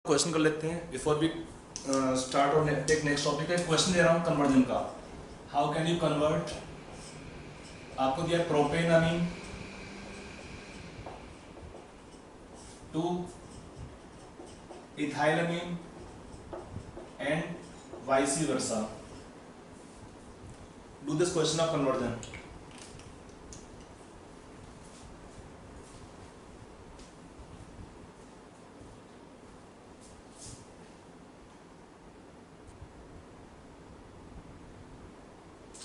Question कर लेते हैं बिफोर वी स्टार्ट और टेक नेक्स्ट टॉपिक है। क्वेश्चन दे रहा हूँ कन्वर्जन का। हाउ कैन यू कन्वर्ट, आपको दिया propanamine to ethylamine and vice versa. Do this question of conversion.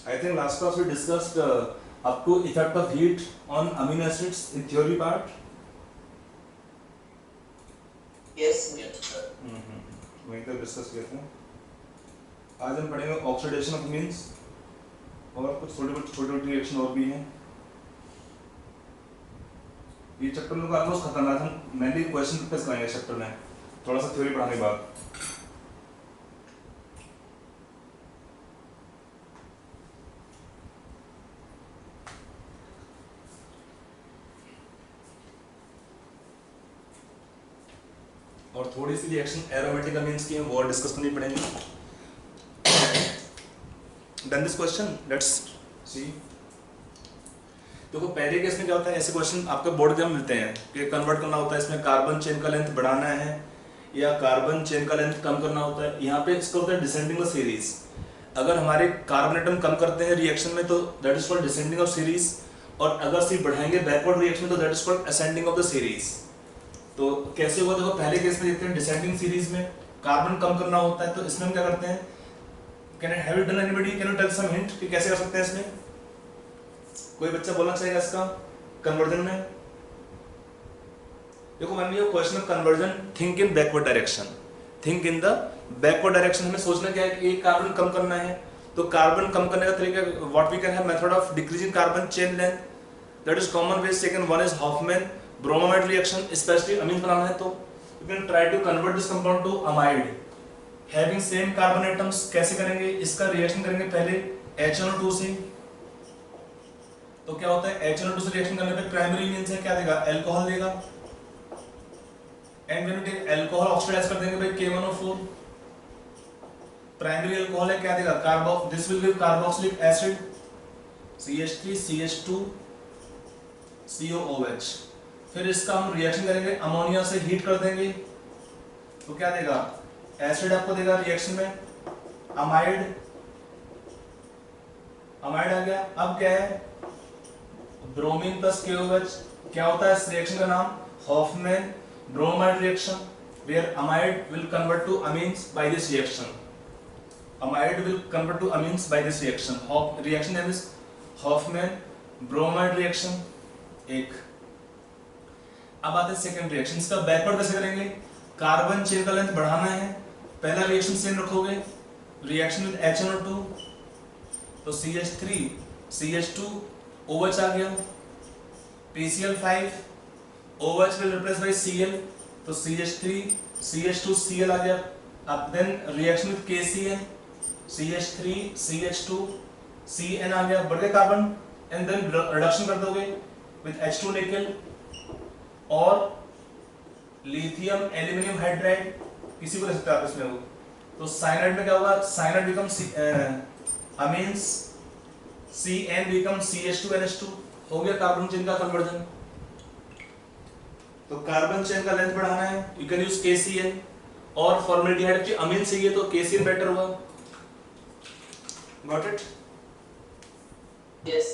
I think last class we discussed up to effect of heat on amino acids in theory part. Yes, sir. वहीं तक discuss किए थे। आज हम पढ़ेंगे oxidation of means और कुछ छोटे रिएक्शन और भी हैं। ये चैप्टर में ऑलमोस्ट खत्म है। हम मेनली क्वेश्चन डिस्कस करेंगे चैप्टर में, थोड़ा सा थ्योरी पढ़ाने के बाद। और थोड़ी सी रिएक्शन एरोमेटिक अमीन्स की है, वो डिस्कस करनी पड़ेंगी। Done this question, let's see. देखो पहले केस में क्या होता है, ऐसे क्वेश्चन आपके बोर्ड एग्जाम मिलते हैं कि कन्वर्ट करना होता है, इसमें कार्बन चेन का लेंथ बढ़ाना है या कार्बन चेन का लेंथ कम करना होता है। यहाँ पे इसका होता है डिसेंडिंग ऑफ सीरीज। अगर हमारे कार्बन एटम कम करते हैं रिएक्शन में तो that is called descending of series, और अगर सिर्फ बढ़ाएंगे बैकवर्ड रिएक्शन में तो that is called ascending of the series. तो कैसे होगा, देखो पहले केस में देखते हैं डिसेंडिंग सीरीज में कार्बन कम करना होता है, तो इसमें हम क्या करते हैं, can I have it done anybody, can you tell some hint कि कैसे कर सकते हैं इसमें? कोई बच्चा बोलना चाहेगा इसका कन्वर्जन में? देखो मान लीजिए question of conversion, think in backward direction. Think in the backward direction. हमें सोचना क्या है कि एक कार्बन कम करना है, तो कार्बन कम करने का तरीका what we can have method of decreasing carbon chain length, that is common way second one is Hofmann bromamide reaction. Specially amine बनाना है तो you can try to convert this compound to amide having same carbon atoms. कैसे करेंगे इसका? Reaction करेंगे पहले HNO2 से। तो क्या होता है, HNO2 से रिएक्शन करने पे प्राइमरी मीन से क्या देगा, अल्कोहल देगा। And when you take alcohol oxidise कर देंगे भाई K1O4, प्राइमरी अल्कोहल है, क्या देगा, carbo, this will give carboxylic acid CH3 CH2 COOH। फिर इसका हम रिएक्शन करेंगे अमोनिया से, हीट कर देंगे तो क्या देगा, एसिड आपको देगा रिएक्शन में अमाइड। अमाइड आ गया। अब क्या है, ब्रोमीन प्लस KOH। क्या होता है इस रिएक्शन का नाम, Hofmann bromide reaction, where amide will convert to amines by this reaction. Amide will convert to amines by this reaction. Reaction name is Hofmann bromide reaction. एक। अब आते हैं सेकंड रिएक्शन। इसका बैकवर्ड कैसे करेंगे, कार्बन चेन का length बढ़ाना है, पहला रिएक्शन सेम रखोगे, रिएक्शन विद HNO2 तो CH3 CH2 OH आ गया, PCl5 OH will replace by Cl तो CH3 CH2 Cl आ गया। अब then reaction with KCl CH3 CH2 CN आ गया, बढ़ गए कार्बन। एंड देन रिडक्शन कर दोगे विद H2 निकल और लिथियम एल्यूमिनियम हाइड्राइड, किसी को ले सकते हैं आप इसमें। वो तो साइनाइड में क्या होगा, cyanide become amines, CN become CH2NH2। हो गया कार्बन चेन का कन्वर्जन। तो कार्बन चेन का लेंथ बढ़ाना है, यू कैन यूज KCl, और फॉर्मल्डिहाइड की अमीन चाहिए तो KCl बेटर होगा। Got it? Yes.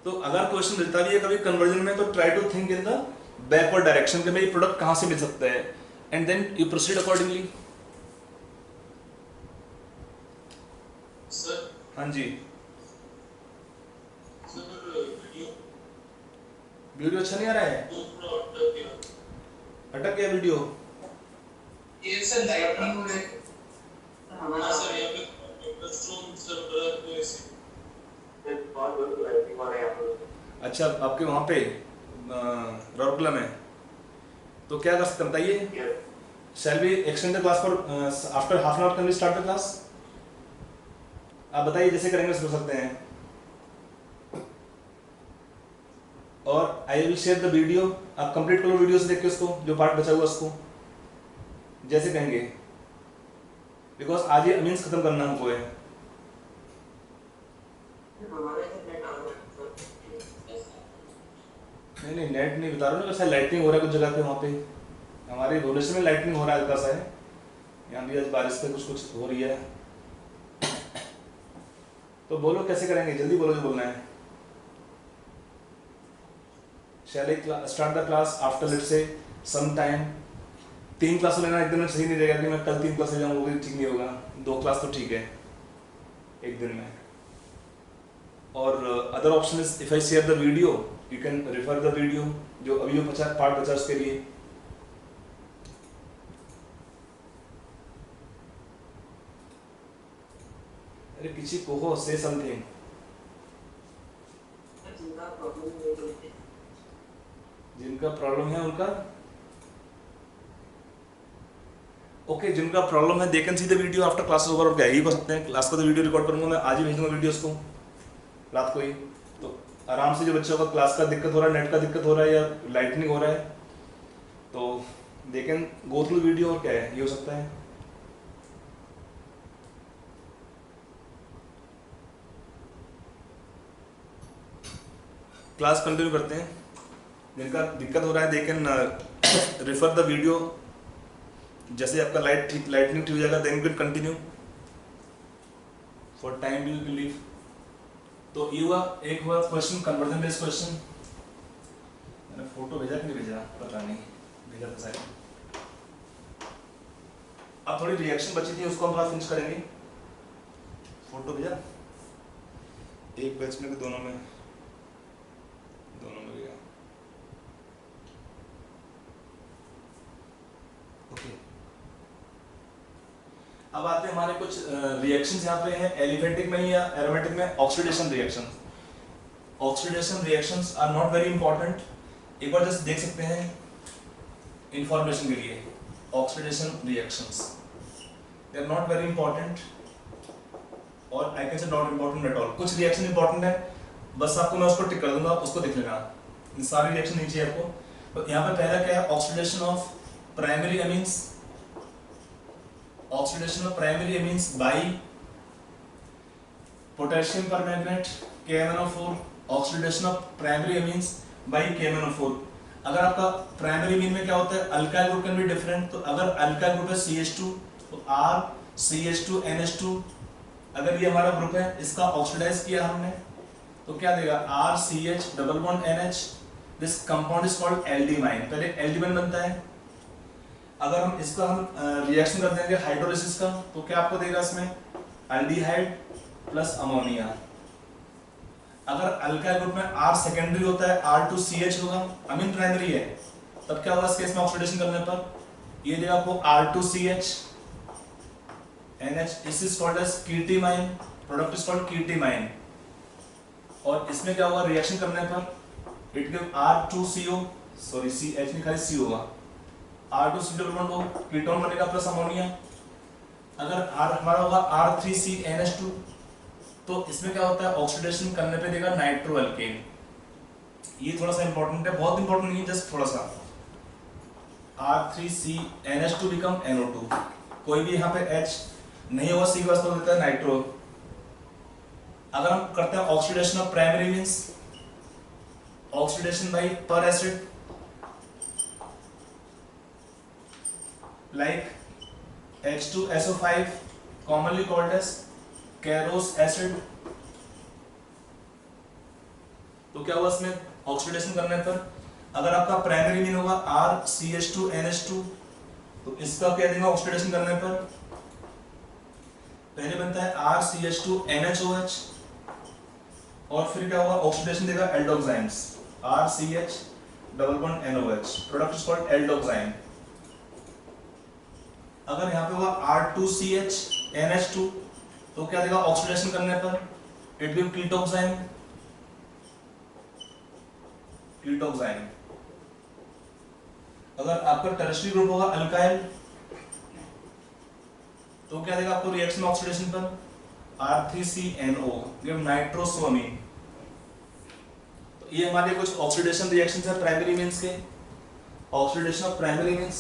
तो अगर क्वेश्चन मिलता भी है कभी कन्वर्जन में तो try to think in the backward direction कि मेरी प्रोडक्ट कहां से मिल सकता है, and then you proceed accordingly. Sir, हाँ जी, sir, वीडियो अच्छा नहीं आ रहा है, अटक गया वीडियो। ये सर लाइट नहीं हो रहा है हमारा सर यहाँ पे क्लासरूम सर तो ऐसे बहुत बहुत लाइटिंग हो रहा है यहाँ पे। अच्छा आपके वहाँ पे राउरकेला में, तो क्या कर सकते हैं बताइए? Shall we extend the class for after half an hour, can we start the class? आप बताइए जैसे करेंगे कर सकते हैं। और I will share the video, आप कंप्लीट करो वीडियो से देख के उसको, जो पार्ट बचा हुआ उसको। जैसे कहेंगे, बिकॉज आज ये अमीन्स खत्म करना हमको है। नहीं नेट नहीं बता रहा हूँ, वैसे लाइटनिंग हो रहा है कुछ जगह पे, वहाँ पे हमारे भुवनेश्वर में लाइटनिंग हो रहा है हल्का सा है, यहाँ भी आज बारिश पे कुछ कुछ हो रही है। तो बोलो कैसे करेंगे, जल्दी बोलो जो बोलना है। Shall I start the class after let's say some time? 3 class लेना एक दिन में सही नहीं रहेगा कि मैं कल 3 क्लास ले जाऊँगा, वो भी ठीक नहीं होगा। 2 क्लास तो ठीक है एक दिन में। और other option is if I share the video you can refer the video, जो अभी जो पार्ट बचा उसके लिए। अरे किसी को हो से समथिंग। जिनका प्रॉब्लम है उनका ओके, जिनका प्रॉब्लम है they can see the video after class over. और क्या यही कर सकते हैं, क्लास का तो वीडियो रिकॉर्ड करूंगा मैं, आज ही भेज दूंगा वीडियोस को रात को ही। तो आराम से जो बच्चों का क्लास का दिक्कत हो रहा है, नेट का दिक्कत हो रहा है या लाइटनिंग हो रहा है, तो they can go through video. और क्या है ये हो सकता है। क्लास कंटिन्यू करते हैं। जिनका दिक्कत हो रहा है they can refer the video. जैसे आपका लाइटनिंग ठीक हो जाएगा then can continue for time will believe. तो ये हुआ, एक हुआ क्वेश्चन कन्वर्जन बेस्ड क्वेश्चन। मैंने फोटो भेजा कि नहीं भेजा पता नहीं, भेजा तो शायद। अब थोड़ी रिएक्शन बची थी उसको हम थोड़ा फिनिश करेंगे। फोटो भेजा एक बैच में दोनों में गया। ओके, अब आते हैं हमारे कुछ रिएक्शंस यहाँ पे हैं एलिफेटिक में या एरोमेटिक में। Oxidation reaction, oxidation reactions are not very important. एक बार जस्ट देख सकते हैं इंफॉर्मेशन के लिए। Oxidation reactions they are not very important और I can say not important at all. कुछ रिएक्शन इंपॉर्टेंट है, बस आपको मैं उसको टिक कर दूंगा, उसको देख लेना। सारी रिएक्शन नहीं चाहिए आपको। तो यहाँ पे पहला क्या है, oxidation of primary amines. Oxidation of primary amines bye potassium permanganate KMnO4। Oxidation of primary amines bye KMnO4। अगर आपका प्राइमरी अमीन में क्या होता है, alkyl group can be different. तो अगर अल्काइल ग्रुप है CH2 तो RCH2NH2। अगर ये हमारा ग्रुप है, इसका ऑक्सीडाइज किया हमने तो क्या देगा, RCH double bond NH। This compound is called aldimine. पहले एल्डिमाइन बनता है। अगर हम इसका रिएक्शन कर देंगे हाइड्रोलिसिस का तो क्या आपको देगा इसमें, एल्डिहाइड प्लस अमोनिया। अगर अल्काइल ग्रुप में R सेकेंडरी होता है, R2CH होगा, अमीन प्राइमरी है, तब क्या होगा इस केस में ऑक्सीडेशन करने पर, ये देगा आपको R2CH NH। This is called as ketimine, product is called ketimine. और इसमें क्या होगा रिएक्शन करने पर, it give R2CO, sorry CH नहीं खाली C होगा, R2C डबल बॉन्ड हो, कीटोन बनेगा प्लस अमोनिया। अगर R हमारा होगा R3CNH2 तो इसमें क्या होता है, ऑक्सीडेशन करने पे देगा नाइट्रो अल्केन। ये थोड़ा सा इंपॉर्टेंट है, बहुत इंपॉर्टेंट नहीं है, जस्ट थोड़ा सा। R3CNH2 become NO2। कोई भी यहाँ पे H नहीं होगा, C वास्तव देता है नाइट्रो। अगर हम करते हैं oxidation of primary means oxidation by peracid like H2SO5 commonly called as Keros acid। तो क्या हुआ इसमें ऑक्सीडेशन करने पर, अगर आपका प्राइमरी मीन होगा RCH2NH2 तो इसका क्या देगा ऑक्सीडेशन करने पर, पहले बनता है RCH2NHOH और फिर क्या होगा ऑक्सीडेशन देगा aldoximes, RCH double bond NOH। Product is called aldoxime. अगर यहाँ पे हुआ R2CH NH2 तो क्या देगा ऑक्सीडेशन करने पर, इट गिव कीटोक्साइन, कीटोक्साइन। अगर आपका टर्शियरी ग्रुप होगा अल्काइल तो क्या देगा आपको रिएक्शन ऑक्सीडेशन पर, R3CNO गिव नाइट्रोसोमीन। तो ये हमारे कुछ ऑक्सीडेशन रिएक्शंस है प्राइमरी मींस के। ऑक्सीडेशन ऑफ प्राइमरी मींस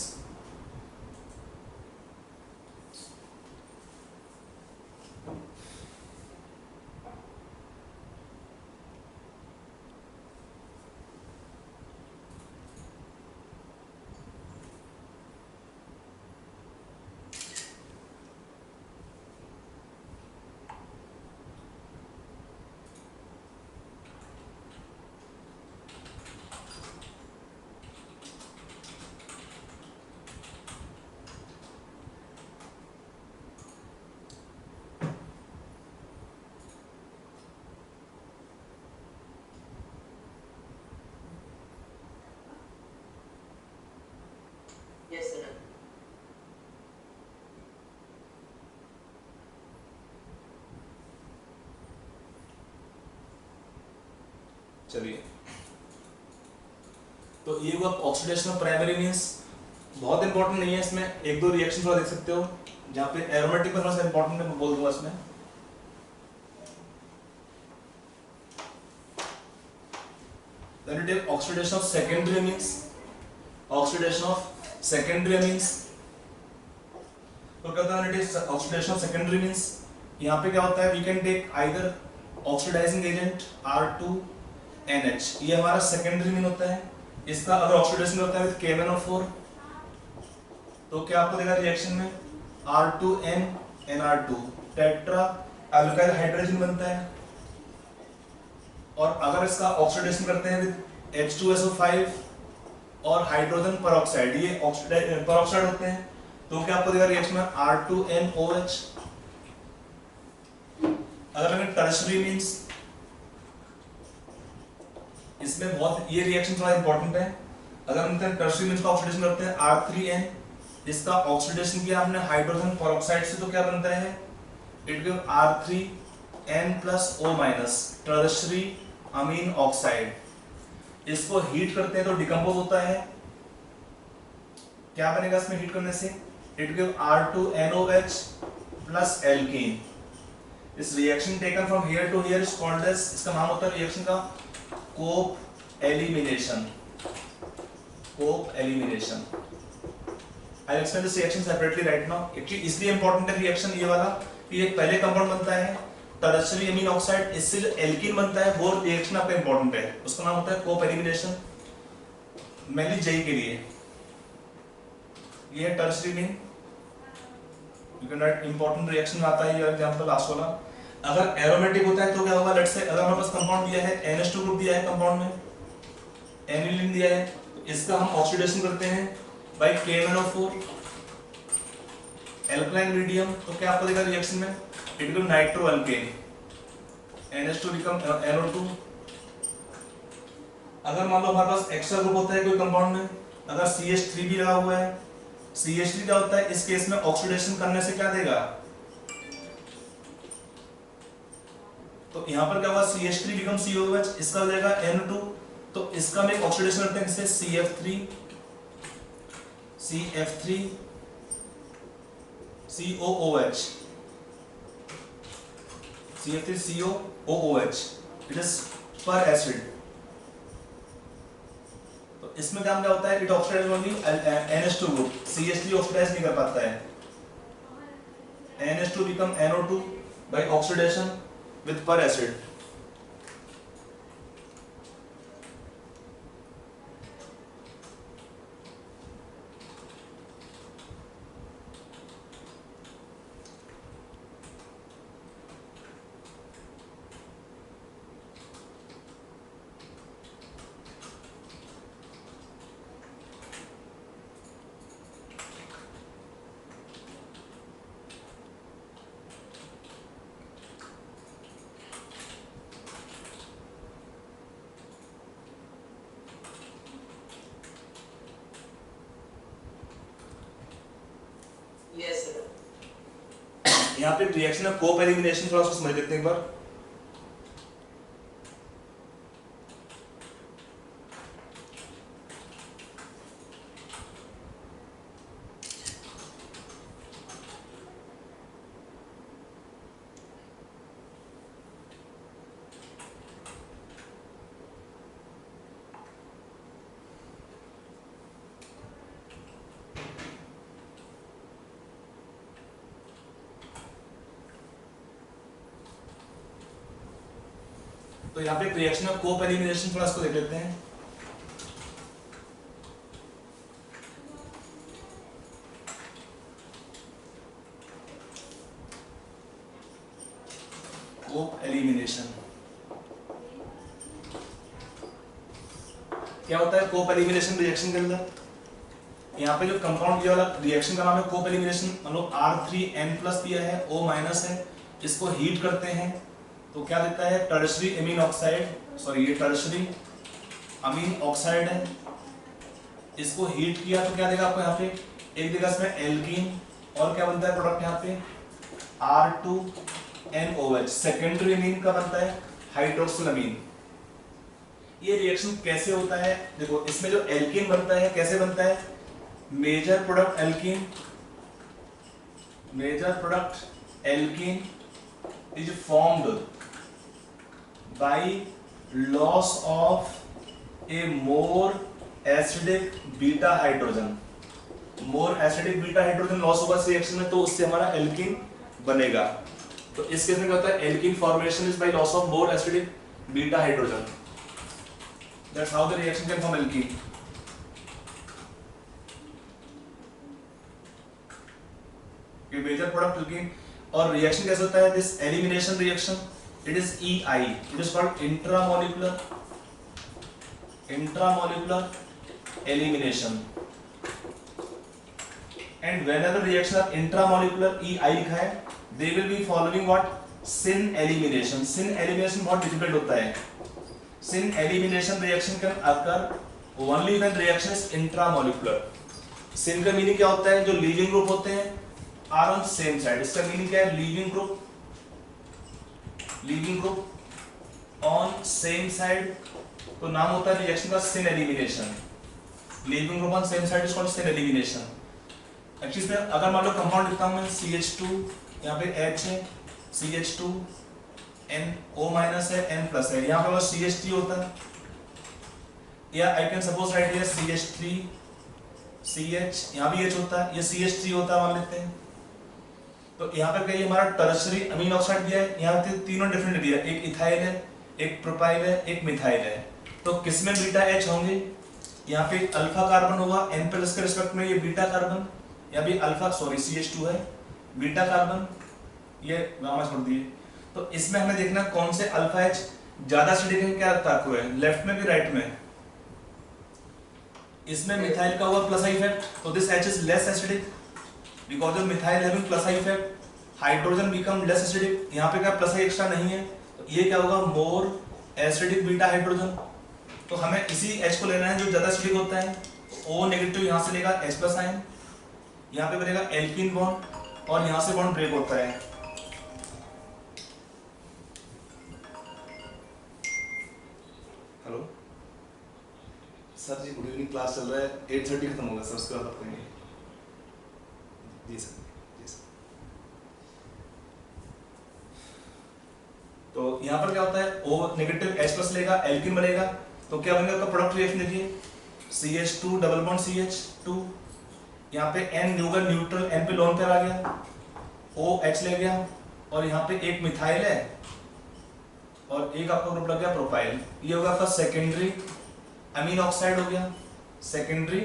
चलिए, तो ये हुआ ऑक्सीडेशन ऑफ प्राइमरी मींस, बहुत इंपॉर्टेंट नहीं है, इसमें एक दो रिएक्शन थोड़ा देख सकते हो जहाँ पे एरोमेटिक में थोड़ा सा इंपॉर्टेंट है, मैं बोल दूंगा इसमें। Then it is oxidation of secondary amines. Oxidation of secondary amines. तो क्या होता है when it is oxidation of secondary amines? यहाँ पे क्या होता है? We can take either oxidizing agent R2NH. ये हमारा secondary amine होता है। इसका अगर ऑक्सीडेशन होता है with KMnO4, तो क्या आपको देगा रिएक्शन में R2N NR2 tetra alkyl hydrogen बनता है। और अगर इसका ऑक्सीडेशन करते हैं विद H2SO5 और हाइड्रोजन पेरोक्साइड, ये पेरोक्साइड होते हैं, तो क्या आपको देगा रिएक्शन में R2NOH। अगर हमें टर्शरी मींस, इसमें बहुत ये रिएक्शन थोड़ा इंपॉर्टेंट है। अगर हम टर्शरी मींस का ऑक्सीडेशन करते हैं R3N, इसका ऑक्सीडेशन किया हमने हाइड्रोजन पेरोक्साइड से, तो क्या बनता है? It give R3N+O- tertiary Amin oxide. इसको हीट करते हैं तो डिकम्पोज होता है, क्या बनेगा इसमें हीट करने से? It give R2NOH plus alkene. इस reaction taken from here to here is called as, इसका नाम होता है रिएक्शन का Cope elimination. Cope elimination. I will explain this reaction separately right now. इसलिए इंपॉर्टेंट है रिएक्शन ये वाला कि एक पहले कंपाउंड बनता है टर्शरी अमीन ऑक्साइड, इससे जो एल्कीन बनता है वो रिएक्शन आपका इंपॉर्टेंट है, उसका नाम होता है कोप एलिमिनेशन। मेनली जेई के लिए ये है tertiary Amin. You can write important reaction आता है ये एग्जांपल लास्ट वाला। अगर एरोमेटिक होता है तो क्या होगा? लेट्स से अगर हमारे पास कंपाउंड दिया है NH2 ग्रुप दिया है, कंपाउंड में एनिलीन दिया है, इसका हम ऑक्सीडेशन करते हैं बाय KMnO4 एल्कलाइन मीडियम, तो क्या आपको देगा रिएक्शन में? It will nitro alkane, NH2 become NO2। अगर मान लो हमारे पास एक्स्ट्रा ग्रुप होता है कोई कंपाउंड में, अगर CH3 भी लगा हुआ है, CH3 क्या होता है इस केस में? ऑक्सीडेशन करने से क्या देगा? तो यहाँ पर क्या हुआ? CH3 बिकम COOH, इसका हो जाएगा N2, तो इसका में ऑक्सीडेशन करते हैं किससे? CF3 COOH, CF3COOH, it is peracid. तो इसमें क्या होता है? It oxidize only NH2 group, CH3 oxidize नहीं कर पाता है। NH2 become NO2 by oxidation with peracid. Yes, sir. यहाँ पे रिएक्शन है कोप एलिमिनेशन, थोड़ा सा समझ लेते हैं एक बार। तो यहाँ पे एक रिएक्शन है कोप एलिमिनेशन, थोड़ा इसको देख लेते हैं। कोप एलिमिनेशन क्या होता है? कोप एलिमिनेशन रिएक्शन के अंदर यहाँ पे जो कंपाउंड दिया वाला रिएक्शन का नाम है कोप एलिमिनेशन। मतलब R3N+ दिया है, O- है, इसको हीट करते हैं तो क्या देता है? टर्शरी अमीन ऑक्साइड, सॉरी ये टर्शरी अमीन ऑक्साइड है। इसको हीट किया तो क्या देगा आपको? यहाँ पे एक देगा इसमें एल्कीन, और क्या बनता है प्रोडक्ट यहाँ पे? R2NOH। सेकेंडरी अमीन का बनता है हाइड्रोक्सिल अमीन। ये रिएक्शन कैसे होता है, देखो इसमें जो एल्कीन बनता है कैसे बनता है, major product alkene is formed by loss of a more acidic beta hydrogen. More acidic beta hydrogen loss होगा इस रिएक्शन में, तो उससे हमारा एल्कीन बनेगा। तो इस केस में क्या होता है, alkene formation is by loss of more acidic beta hydrogen. That's how the reaction can form alkene. ये मेजर प्रोडक्ट एल्कीन। और रिएक्शन कैसे होता है, this elimination reaction, it is EI, it is called intramolecular elimination, and whenever reaction are intramolecular EI लिखा है, they will be following what, syn elimination। syn elimination बहुत difficult होता है। syn elimination reaction can occur only when reaction is intramolecular। syn का meaning क्या होता है, जो लीविंग ग्रुप होते हैं are on same side। इसका मीनिंग क्या है, leaving group on same side, तो नाम होता है रिएक्शन का syn elimination. Leaving group on same side is called syn elimination. Actually इसमें अगर मान लो कंपाउंड लिखता हूं मैं CH2, यहाँ पे H है, CH2 NO माइनस है, N+ है, यहाँ पे बस CH3 होता है, या I can suppose right here CH3 CH, यहाँ भी H होता है, ये CH3 होता है मान लेते हैं। तो यहाँ पे कहीं हमारा टर्शरी अमीन ऑक्साइड दिया है, यहाँ पे तीनों डिफरेंट दिया है, एक इथाइल है, एक प्रोपाइल है, एक मिथाइल है। तो किसमें बीटा H होंगे, यहाँ पे अल्फा कार्बन होगा N+ के रिस्पेक्ट में, ये बीटा कार्बन, या भी अल्फा CH2 है, बीटा कार्बन, ये गामा छोड़ दिए। तो इसमें हमें देखना कौन से अल्फा H ज्यादा एसिडिक है, क्या लगता है, लेफ्ट में भी राइट में। इसमें मिथाइल का हुआ प्लस इफेक्ट, तो this H is less acidic because of methyl having plus effect, hydrogen become less acidic, यहाँ पे क्या प्लस एक्स्ट्रा नहीं है, तो ये क्या होगा, मोर एसिडिक बीटा हाइड्रोजन। तो हमें इसी H को लेना है जो ज्यादा एसिडिक होता है। O नेगेटिव यहाँ से लेगा H+ आयन, यहाँ पे बनेगा एल्कीन बॉन्ड, और यहाँ से बॉन्ड ब्रेक होता है। हेलो सर जी, गुड इवनिंग, क्लास चल रहा है, 8:30 खत्म होगा सर, उसके बाद आपको जी सर। तो यहाँ पर क्या होता है, O नेगेटिव H+ लेगा, एल्कीन बनेगा, तो क्या बनेगा आपका प्रोडक्ट रिएक्शन देखिए, CH2 डबल बॉन्ड CH2, यहाँ पे N होगा न्यूट्रल, N पे लोन पेयर आ गया, OH ले गया, और यहाँ पे एक मिथाइल है और एक आपका ग्रुप लग गया प्रोपाइल, ये होगा आपका सेकेंडरी अमीन ऑक्साइड हो गया, सेकेंडरी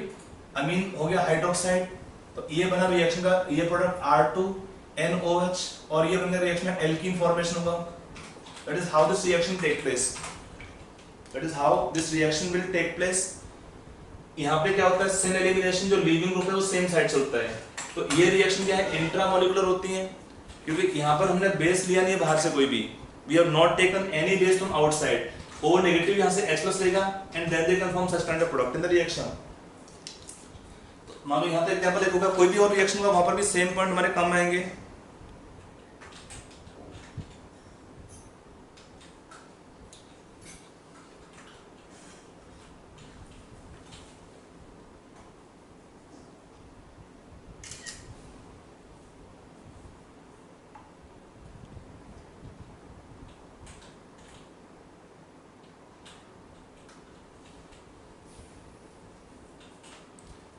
अमीन हो गया हाइड्रोक्साइड। तो ये बना रिएक्शन का ये प्रोडक्ट R2NOH, और ये बनेगा रिएक्शन में एल्कीन फॉर्मेशन होगा। That is how this reaction take place. That is how this reaction will take place. यहाँ पे क्या होता है, सिन एलिमिनेशन, जो लीविंग ग्रुप है वो सेम साइड से होता है। तो ये रिएक्शन क्या है, इंट्रामोलिकुलर होती है, क्योंकि यहाँ पर हमने बेस लिया नहीं है बाहर से कोई भी, we have not taken any base from outside। O negative यहाँ से H+ लेगा, and then they can form such kind of product in the reaction। मान लो यहाँ पे एग्जांपल एक होगा, कोई भी और रिएक्शन होगा, वहां पर भी सेम पॉइंट हमारे कम आएंगे।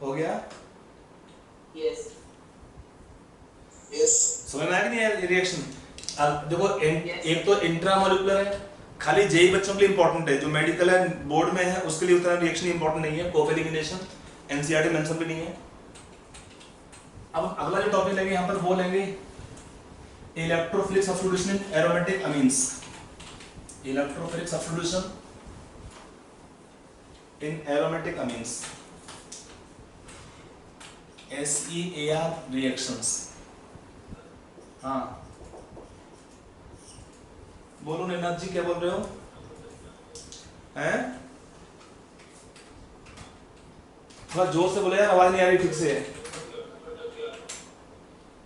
हो गया, Yes. समझ में आया कि नहीं यार रिएक्शन। अब देखो एक तो इंट्रामोलिकुलर है, खाली जेई बच्चों के लिए इंपॉर्टेंट है, जो मेडिकल है बोर्ड में है उसके लिए उतना रिएक्शन इंपॉर्टेंट नहीं है, कोफ एलिमिनेशन एनसीईआरटी मेंशन भी नहीं है। अब अगला जो टॉपिक लेंगे यहाँ पर वो लेंगे इलेक्ट्रोफिलिक सब्स्टिट्यूशन इन एरोमेटिक अमीन्स। इलेक्ट्रोफिलिक सब्स्टिट्यूशन इन एरोमेटिक अमीन्स, SEAR रिएक्शंस। हाँ बोलो निनाद जी, क्या बोल रहे हो? हैं थोड़ा जोर से बोले यार, आवाज नहीं आ रही ठीक से।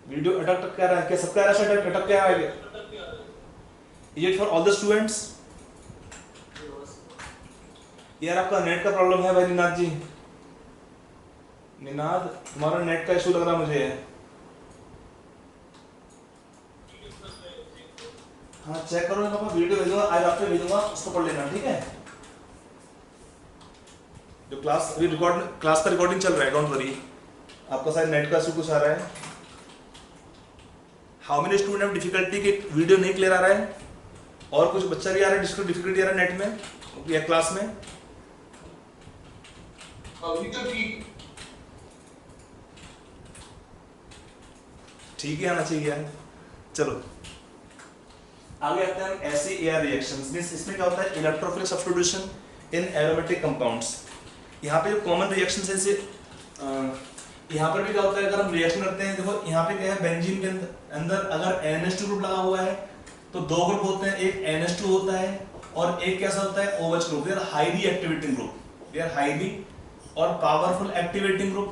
वीडियो अटक कर रहा है क्या? सबका आ रहा है अटक क्या है? ये फॉर ऑल द स्टूडेंट्स। यार आपका नेट का प्रॉब्लम है भाई निनाद जी। निनाद तुम्हारा नेट का इशू लग रहा मुझे। हाँ चेक करो, मैं आपको वीडियो भेजूंगा, आज आपको भेजूंगा, उसको पढ़ लेना ठीक है। जो क्लास अभी रिकॉर्ड, क्लास का रिकॉर्डिंग चल रहा है, डोंट वरी। आपका शायद नेट का इशू कुछ आ रहा है। How many student have difficulty कि वीडियो नहीं क्लियर आ रहा है, और कुछ बच्चा भी आ रहा है जिसको डिफिकल्टी आ रहा है नेट में या क्लास में? अभी तो ठीक ठीक ही आना चाहिए यार। चलो आगे आते हैं ऐसे एयर रिएक्शंस। मींस इसमें क्या होता है, इलेक्ट्रोफिलिक सब्स्टिट्यूशन इन एरोमेटिक कंपाउंड्स। यहाँ पे जो कॉमन रिएक्शंस है जैसे यहाँ पर भी क्या होता है, अगर हम रिएक्शन करते हैं, देखो यहाँ पे क्या है, बेंजीन के अंदर अगर NH2 ग्रुप लगा हुआ है तो दो ग्रुप होते हैं, एक NH2 होता है और एक कैसा होता है, OH group. They are highly activating group, they are highly और पावरफुल एक्टिवेटिंग ग्रुप।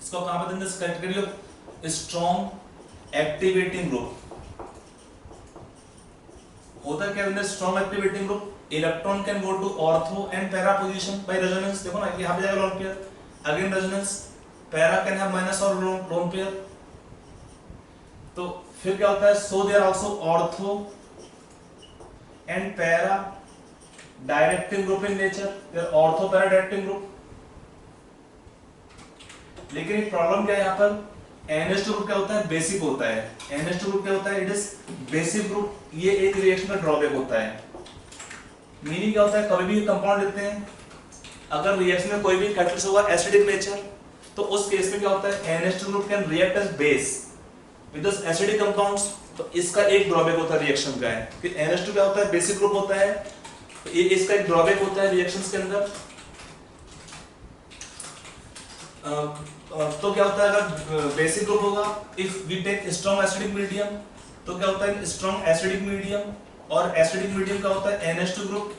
इसको कहां पे देंगे, category of strong activating group. होता है क्या in strong activating group, electron can go to ortho and para position by resonance. देखो ना यहां पे जाएगा lone pair, again resonance, para can have minus और लोन पेयर। तो फिर क्या होता है, so they are also ortho and para directing group in nature, they are ortho para directing group. लेकिन एक प्रॉब्लम क्या है यहाँ पर, NH2 ग्रुप क्या होता है, बेसिक होता है। NH2 ग्रुप क्या होता है, इट इज बेसिक ग्रुप। ये एक रिएक्शन का ड्रॉबैक होता है। मीनिंग क्या होता है, कभी भी कंपाउंड लेते हैं, अगर रिएक्शन में कोई भी कैटलिस्ट होगा एसिडिक नेचर, तो उस केस में क्या होता है, NH2 group can react as base with this acidic compounds. तो इसका एक ड्रॉबैक होता है रिएक्शन का है कि NH2 क्या होता है, बेसिक ग्रुप होता है, तो ये इसका एक ड्रॉबैक होता है रिएक्शंस के अंदर। तो क्या होता है, अगर बेसिक ग्रुप होगा, if we take strong acidic medium, तो क्या होता है, स्ट्रॉन्ग एसिडिक मीडियम, और एसिडिक मीडियम का होता है NH2 group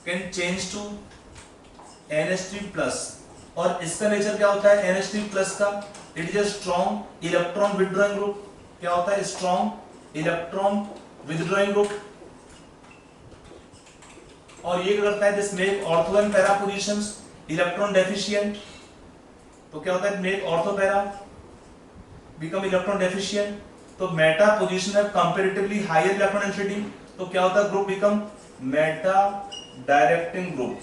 can change to NH3 plus. और इसका नेचर क्या होता है NH3 प्लस का, it is a strong electron withdrawing group. क्या होता है, स्ट्रॉन्ग इलेक्ट्रॉन विथड्रॉइंग ग्रुप। और ये क्या करता है, this make ortho and para positions electron deficient. तो क्या होता है, make ortho para become electron deficient. तो मेटा पोजीशन है कंपैरेटिवली हायर इलेक्ट्रॉन डेंसिटी, तो क्या होता है, group become meta directing group.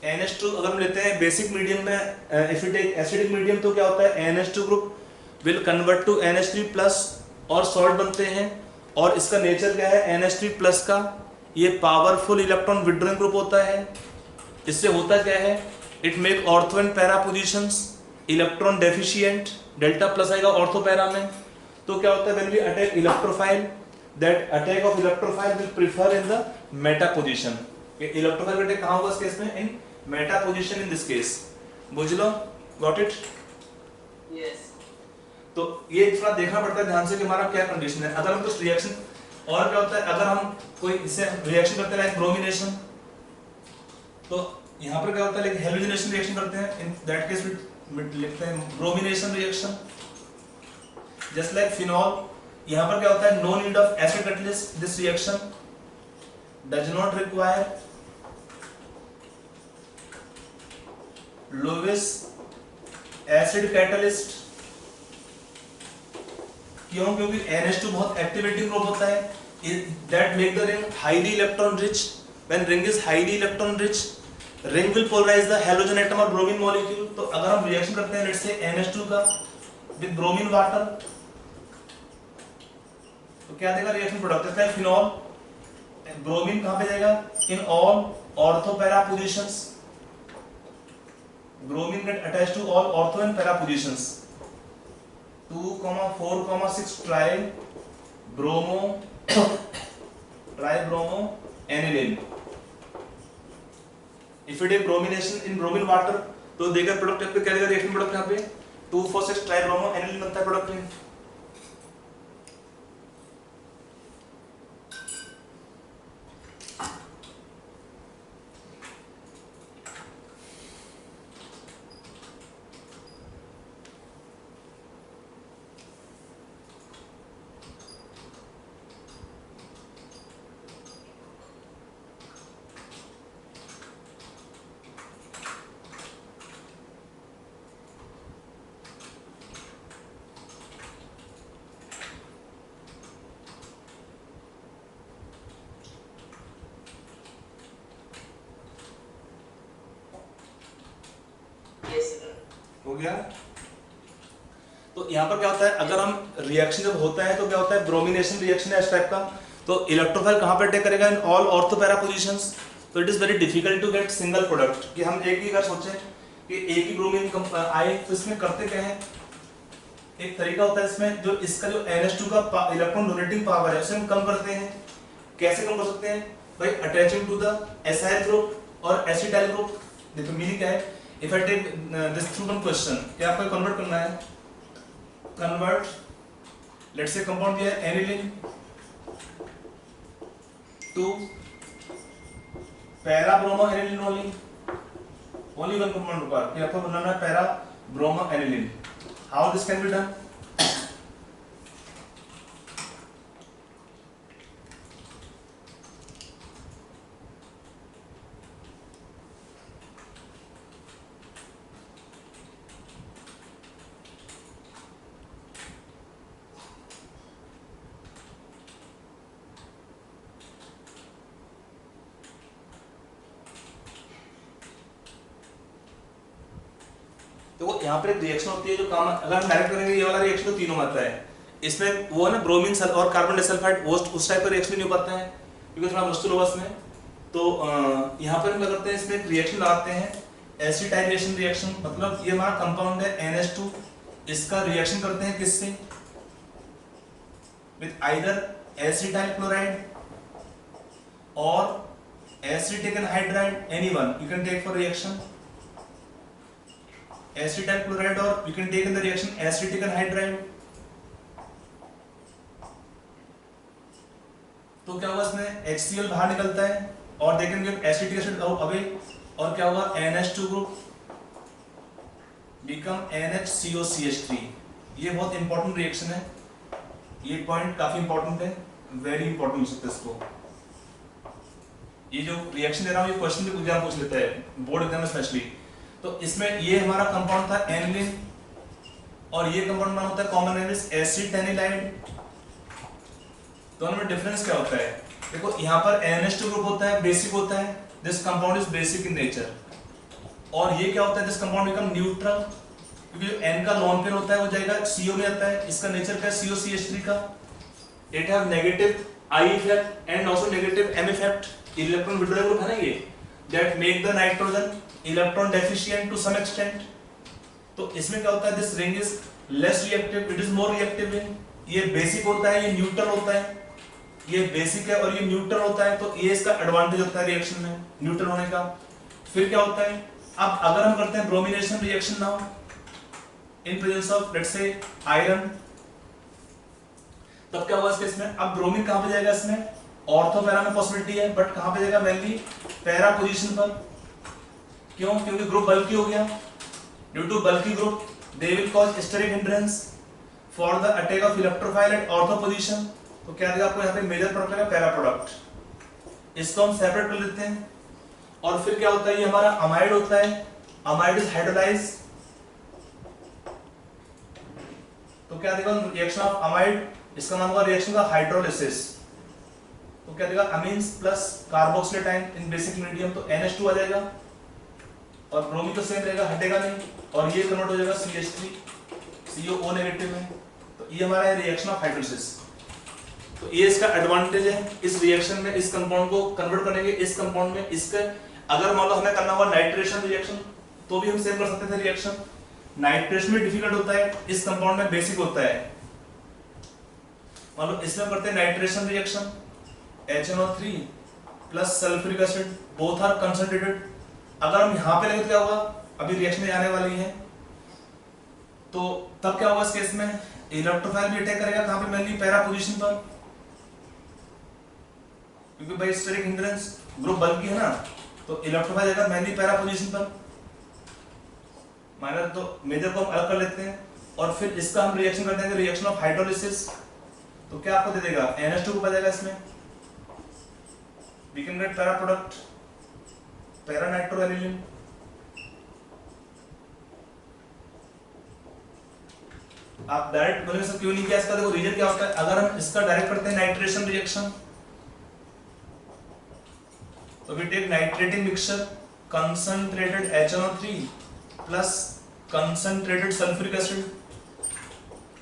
NH2 अगर हम लेते हैं बेसिक मीडियम में, if you take acidic medium, तो क्या होता है, NH2 group will convert to NH3 plus और सॉल्ट बनते हैं। और इसका नेचर क्या है, NH3 प्लस का ये पावरफुल इलेक्ट्रॉन विथड्रॉइंग ग्रुप होता है। इससे होता क्या है, it make ortho and para positions electron deficient, delta plus आएगा ऑर्थो पैरा में। तो क्या होता है, when we attack electrophile, that attack of electrophile will prefer in the meta position. Electrophile attack कहां होगा इस केस में, in meta position in this case. बुझ लो, गॉट इट? यस। तो ये थोड़ा देखना पड़ता है ध्यान से कि हमारा क्या कंडीशन है। अगर हम कुछ रिएक्शन, और क्या होता है, अगर हम कोई इससे रिएक्शन करते हैं लाइक ब्रोमिनेशन, तो यहाँ पर क्या होता है, लाइक हेलोजनेशन रिएक्शन करते हैं, इन दैट केस लिखते हैं bromination reaction. Just like phenol, यहाँ पर क्या होता है, no need of acid catalyst, this reaction does not require Lewis acid catalyst. क्यों? क्योंकि NH2 बहुत एक्टिवेटिंग ग्रुप होता है, that make the ring highly electron rich. When ring is highly electron rich, ring will polarize the halogen atom और bromine molecule. तो अगर हम reaction करते हैं लेट्स से NH2 का विद ब्रोमीन वाटर, तो क्या देगा रिएक्शन प्रोडक्ट है, फिनॉल। ब्रोमीन कहां पे जाएगा, इन all ortho para positions, bromine get attached to all ortho and para positions. 2,4,6 tribromo aniline. If you take bromination in bromine water, तो देखा प्रोडक्ट पे क्या देगा रिएक्शन प्रोडक्ट यहाँ पे 2,4,6 ट्राइब्रोमो aniline बनता है प्रोडक्ट में। गया। तो यहाँ पर क्या होता है, अगर हम रिएक्शन जब होता है तो क्या होता है, ब्रोमिनेशन रिएक्शन है इस टाइप का, तो इलेक्ट्रोफाइल कहाँ पर अटैक करेगा, in all ortho para positions. तो it is very difficult to get single product, कि हम एक ही अगर सोचें कि एक ही ब्रोमीन आए, तो इसमें करते क्या है, एक तरीका होता है इसमें, जो इसका जो NH2 का इलेक्ट्रॉन डोनेटिंग पावर है उसे हम कम करते हैं। कैसे कम कर सकते हैं भाई, attaching to the acyl group और एसिटाइल ग्रुप। देखो मीनिंग क्या है, if I take this through one question, क्या आपको कन्वर्ट करना है, कन्वर्ट लेट्स से कंपाउंड दिया है aniline to para bromo aniline, only one compound required, कि आपको बनाना है para bromo aniline. How this can be done, तो यहाँ पर एक रिएक्शन होती है जो काम, अगर हम डायरेक्ट करेंगे ये वाला रिएक्शन तो तीनों में आता है, इसमें वो है ना ब्रोमीन और कार्बन डाइसल्फाइड, वो उस टाइप का रिएक्शन नहीं हो पाता है क्योंकि थोड़ा मुश्किल होगा इसमें। तो यहाँ पर हम क्या करते हैं, इसमें एक रिएक्शन लगाते हैं एसिटाइलेशन रिएक्शन, मतलब ये हमारा कंपाउंड है NH2, इसका रिएक्शन करते हैं किससे, विद आइदर एसिटाइल क्लोराइड और acetic anhydride, anyone you can take for reaction acetyl chloride, or you can take in the reaction acetic anhydride। तो क्या होगा, इसमें HCl बाहर निकलता है और they can give acetic acid away, और क्या होगा, NH2 ग्रुप become NHCOCH3। ये बहुत इंपॉर्टेंट रिएक्शन है, ये पॉइंट काफी इंपॉर्टेंट है, वेरी इंपॉर्टेंट हो सकता है इसको। ये जो रिएक्शन दे रहा हूँ ये क्वेश्चन भी एग्जाम पूछ लेता है, बोर्ड एग्जाम में स्पेशली। तो इसमें ये हमारा कंपाउंड था एनिलीन, और ये कंपाउंड नाम होता है कॉमन नेम इज एसिटेनिलाइड। दोनों में डिफरेंस क्या होता है, देखो यहाँ पर NH2 ग्रुप होता है, बेसिक होता है, this compound is basic in nature, और ये क्या होता है, दिस कंपाउंड बिकम न्यूट्रल, क्योंकि जो N का लोन पेयर होता है वो जाएगा CO में आता है, इसका नेचर क्या है COCH3 का, it have negative I effect and also negative M effect, electron withdrawal group है ना ये, that make the nitrogen electron deficient to some extent. तो इसमें क्या होता है, this ring is less reactive, it is more reactive ring, ये basic होता है, ये न्यूट्रल होता है, ये बेसिक है और ये न्यूट्रल होता है, तो ये इसका एडवांटेज होता है रिएक्शन में न्यूट्रल होने का। फिर क्या होता है, अब अगर हम करते हैं bromination reaction now in presence of let's say iron, तब क्या होगा इस केस में, अब ब्रोमीन कहां पे जाएगा, इसमें ऑर्थो पैरा में पॉसिबिलिटी है, बट कहां पे जाएगा, मेनली पैरा पोजीशन पर। क्यों, क्योंकि ग्रुप बल्की हो गया, due to bulky group they will cause steric hindrance for the attack of electrophile at ortho position. तो क्या देगा आपको यहाँ पे मेजर प्रोडक्ट है पैरा प्रोडक्ट, इसको हम सेपरेट कर लेते हैं। और फिर क्या होता है, ये हमारा अमाइड होता है, अमाइड इज हाइड्रोलाइज, तो क्या देगा रिएक्शन ऑफ अमाइड, इसका नाम होगा रिएक्शन का हाइड्रोलिसिस। तो क्या देगा, अमीन्स प्लस कार्बोक्सिलेट आयन इन बेसिक मीडियम, तो NH2 आ जाएगा, और ब्रोमीन तो सेम रहेगा, हटेगा नहीं, और ये कन्वर्ट हो जाएगा CH3, CO नेगेटिव में। तो ये हमारा है रिएक्शन ऑफ हाइड्रोलिसिस। तो ये इसका एडवांटेज है, इस रिएक्शन में इस कंपाउंड को कन्वर्ट करेंगे इस कंपाउंड में, इसके अगर मान लो हमें करना हुआ नाइट्रेशन रिएक्शन तो भी हम सेम कर सकते थे रिएक्शन। नाइट्रेशन भी डिफिकल्ट होता है, इस कंपाउंड में बेसिक होता है। मान लो इसमें करते हैं nitration reaction, HNO3 plus sulphuric acid both are concentrated. अगर हम यहां पे लगे तो क्या होगा, अभी रिएक्शन में आने वाली है, तो तब क्या होगा इस केस में, इलेक्ट्रोफाइल भी अटैक करेगा कहां पे, मेनली पैरा पोजीशन पर, क्योंकि भाई स्टेरिक हिंड्रेंस ग्रुप बल्की है ना, तो इलेक्ट्रोफाइल जाएगा मेनली पैरा पोजीशन पर। माइनर तो मेजर को हम अलग कर लेते हैं, और फिर इसका हम रिएक्शन कर देंगे रिएक्शन ऑफ हाइड्रोलिसिस। तो क्या आपको दे देगा, NH2 को बचेगा इसमें, we can get para product para nitroaniline. आप डायरेक्ट बोलेंगे सर क्यों नहीं किया, इसका देखो रीजन क्या होता है, अगर हम इसका डायरेक्ट करते हैं नाइट्रेशन रिएक्शन, तो we take nitrating mixture concentrated HNO3 plus concentrated sulphuric acid,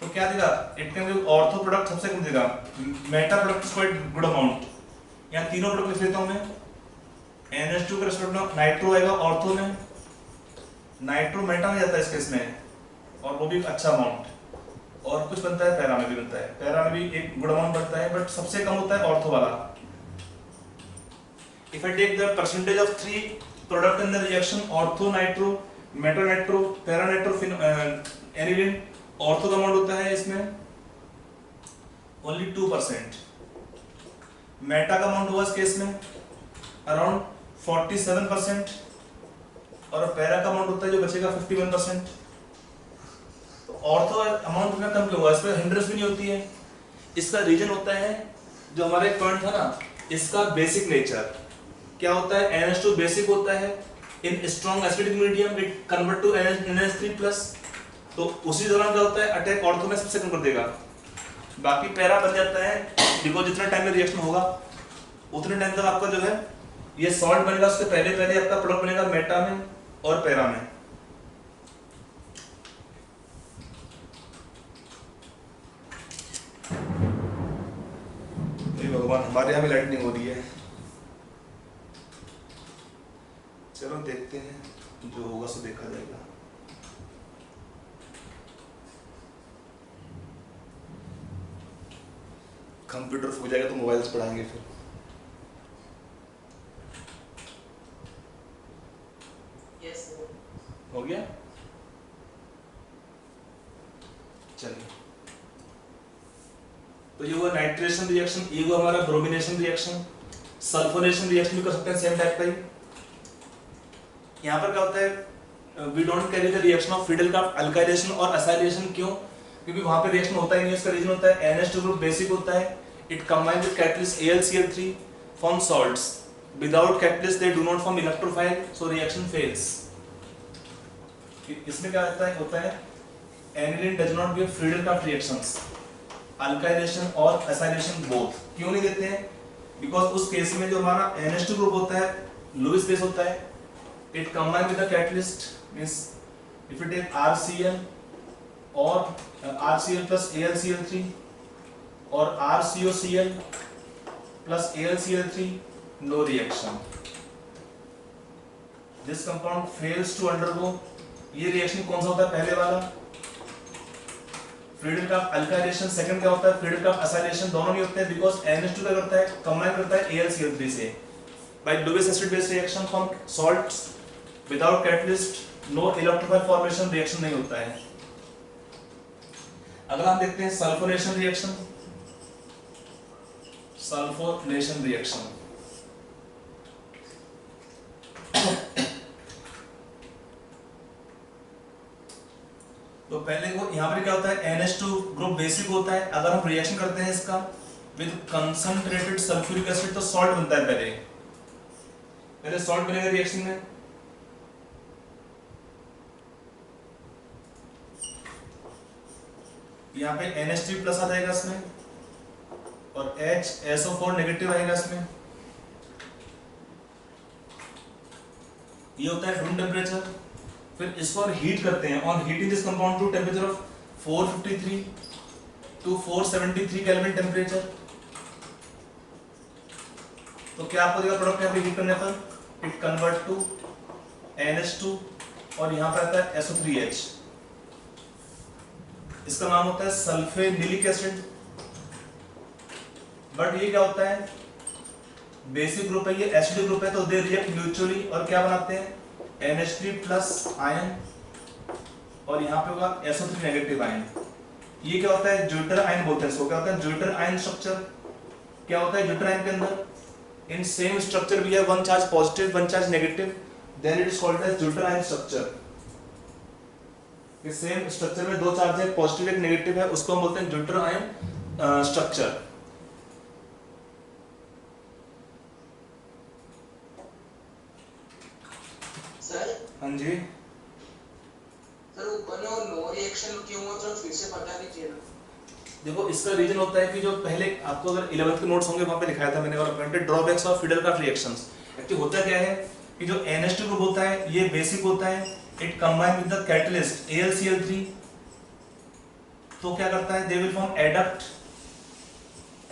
तो क्या देगा, it can be ortho product सबसे कम देगा, Meta product is quite good amount. यहाँ तीनों प्रोडक्ट लिख देता हूं मैं, NH2 के रेस्पेक्ट में नाइट्रो आएगा ऑर्थो में, नाइट्रो मेटा में जाता है इस केस में, और वो भी अच्छा अमाउंट, और कुछ बनता है पैरा में भी बनता है, पैरा में भी एक गुड अमाउंट बनता है, बट सबसे कम होता है ऑर्थो वाला। If I take the percentage of three product in the reaction, ortho nitro, meta nitro, para nitro, aniline, ortho का अमाउंट होता है इसमें only 2%, मेटा का अमाउंट हुआ इस केस में अराउंड 47%, और पैरा का अमाउंट होता है जो बचेगा 51%। तो ऑर्थो अमाउंट इतना कम क्यों हुआ, इस पर हिंड्रेंस भी नहीं होती है। इसका रीजन होता है जो हमारे पॉइंट था ना, इसका बेसिक नेचर क्या होता है, NH2 बेसिक होता है, in strong acidic medium it convert to NH3+, तो उसी दौरान क्या होता है, अटैक ऑर्थो में सबसे कम कर देगा, बाकी पैरा बन जाता है, बिकॉज जितना टाइम में रिएक्शन होगा उतने टाइम तक आपका जो है ये सॉल्ट बनेगा, उससे पहले पहले आपका प्रोडक्ट बनेगा मेटा में और पैरा में। भगवान, हमारे यहाँ भी लाइट नहीं हो रही है, चलो देखते हैं, जो होगा सो देखा जाएगा। कंप्यूटर फूक जाएगा तो मोबाइल से पढ़ाएंगे फिर। यस हो गया, चलिए। तो ये हुआ नाइट्रेशन रिएक्शन, ये हुआ हमारा ब्रोमिनेशन रिएक्शन। सल्फोनेशन रिएक्शन भी कर सकते हैं सेम टाइप का ही। यहाँ पर क्या होता है, we don't carry the reaction of Friedel Crafts alkylation और असाइलेशन। क्यों? क्योंकि वहां पे रिएक्शन होता ही नहीं। इसका रीजन होता है NH2 ग्रुप बेसिक होता है, it combine with catalyst AlCl3 form salts, without catalyst they do not form electrophile, so reaction fails. इसमें क्या होता है aniline does not give Friedel Crafts reactions, alkylation और असाइलेशन बोथ। क्यों नहीं देते हैं? बिकॉज उस केस में जो हमारा NH2 ग्रुप होता है लुईस बेस होता है, it combine with the catalyst, means if you take RCl or RCl plus AlCl3 or RCOCl plus AlCl3, no reaction. This compound fails to undergo, ये reaction कौन सा होता है? पहले वाला फ्रीडलक्राफ्ट अल्काइलेशन, सेकंड क्या होता है फ्रीडलक्राफ्ट असाइलेशन। दोनों नहीं होते हैं बिकॉज NH2 क्या करता है, कंबाइन करता है AlCl3 से by Lewis acid base reaction from salts without catalyst no electrophile formation, reaction नहीं होता है। अगर हम देखते हैं सल्फोनेशन रिएक्शन, सल्फोनेशन रिएक्शन तो पहले को यहाँ पर क्या होता है NH2 ग्रुप बेसिक होता है। अगर हम रिएक्शन करते हैं इसका विद कंसंट्रेटेड सल्फ्यूरिक एसिड तो सॉल्ट बनता है। पहले सॉल्ट बनेगा रिएक्शन में, यहाँ पे NH3 प्लस आ जाएगा इसमें और HSO4 नेगेटिव आएगा इसमें। ये होता है रूम टेम्परेचर। फिर इसको और हीट करते हैं, on heating this compound to temperature of 453 to 473 kelvin temperature, तो क्या आपको देगा प्रोडक्ट यहाँ पे हीट करने पर, इट कन्वर्ट टू NH2 और यहाँ पर आता है SO3H। इसका नाम होता है सल्फेनिलिक एसिड। बट ये क्या होता है, बेसिक ग्रुप है, ये एसिडिक ग्रुप है, तो दे रिएक्ट म्यूचुअली और क्या बनाते हैं NH3 प्लस आयन और यहाँ पे होगा SO3 नेगेटिव आयन। ये क्या होता है, ज्यूटर आयन बोलते हैं इसको। क्या होता है ज्यूटर आयन स्ट्रक्चर? क्या होता है ज्यूटर आयन के अंदर, in same structure we have one charge positive one charge negative, then it is called as zwitterion structure. Same structure में दो चार्ज है, पॉजिटिव एक नेगेटिव है, उसको हम बोलते हैं ज्यूटर आयन स्ट्रक्चर। सर हाँ जी सर, ऊपर में वो नो रिएक्शन क्यों हुआ, तो फिर से बता दीजिए ना। देखो इसका रीजन होता है कि जो पहले आपको अगर 11th के नोट्स होंगे वहां पे दिखाया था मैंने, और pointed drawbacks of Friedel Crafts reactions. Actually होता क्या है कि जो NH2 ग्रुप होता है ये बेसिक होता है, it combine with the catalyst AlCl3, तो क्या करता है, they will form adduct.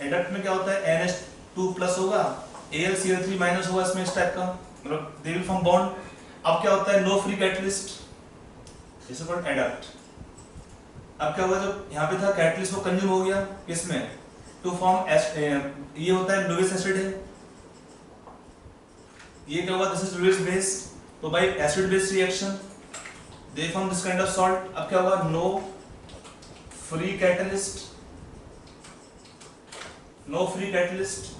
Adduct में क्या होता है, NH2 प्लस होगा, AlCl3 माइनस होगा इसमें, इस टाइप का, मतलब दे विल फॉर्म बॉन्ड। अब क्या होता है, no free catalyst, this is called adduct. अब क्या होगा, जो यहाँ पे था कैटलिस्ट वो कंज्यूम हो गया किसमें, टू फॉर्म, ये होता है लुईस एसिड है, ये क्या हुआ, दिस इज लुईस बेस, तो by acid base reaction they form this kind of salt. अब क्या होगा, no free catalyst, no free catalyst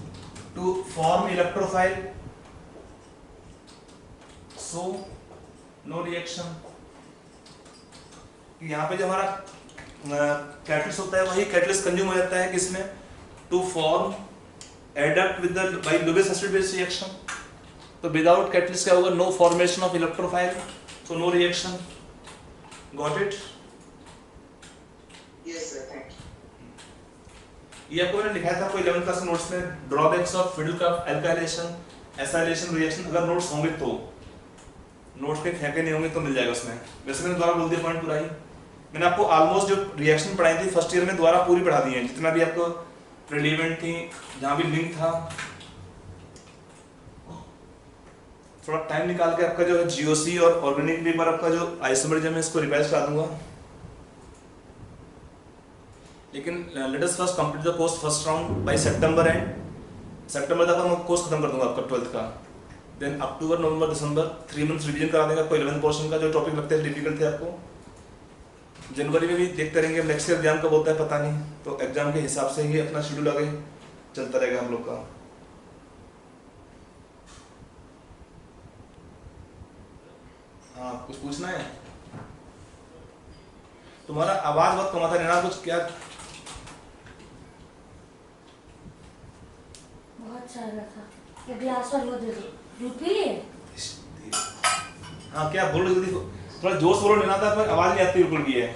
to form electrophile, so no reaction. यहाँ पे जो हमारा कैटलिस्ट होता है वही कैटलिस्ट कंज्यूम हो जाता है किसमें, to form adduct with the by Lewis acid base reaction. तो विदाउट कैटलिस्ट क्या होगा, no formation of electrophile, so no reaction. Got it? Yes, sir. Thank you. ये आपको मैंने लिखाया था कोई 11th क्लास नोट्स में, drawbacks of Friedel Crafts alkylation acylation reaction. अगर नोट्स होंगे तो, नोट्स के फेंके नहीं होंगे तो मिल जाएगा उसमें। वैसे मैंने दोबारा बोल दिया पॉइंट पूरा ही, मैंने आपको ऑलमोस्ट जो रिएक्शन पढ़ाई थी फर्स्ट ईयर में दोबारा पूरी पढ़ा दी है, जितना भी आपको रिलेवेंट थी, जहाँ भी लिंक था। थोड़ा टाइम निकाल के आपका जो है जीओसी और ऑर्गेनिक पेपर आपका जो आइसोमरिज्म है इसको रिवाइज करा दूंगा। लेकिन let us first complete the course first round by September end, सितंबर तक मैं कोर्स खत्म कर दूंगा आपका 12th का। Then October November December 3 months revision करा देगा कोई 11th पोर्शन का, जो टॉपिक लगते हैं डिफिकल्ट थे आपको। जनवरी में भी देखते रहेंगे, नेक्स्ट ईयर एग्जाम कब होता है पता नहीं, तो एग्जाम के हिसाब से ही अपना शेड्यूल आगे चलता रहेगा हम लोग का। हाँ, कुछ पूछना है? तुम्हारा आवाज बहुत कम आता है ना, कुछ क्या? बहुत सारा था, ये ग्लास वाली वो दे दो, दूध पी लिए? हाँ, क्या बोल रहे हो? थोड़ा जोश बोलो, लेना था पर आवाज नहीं आती बिल्कुल भी है।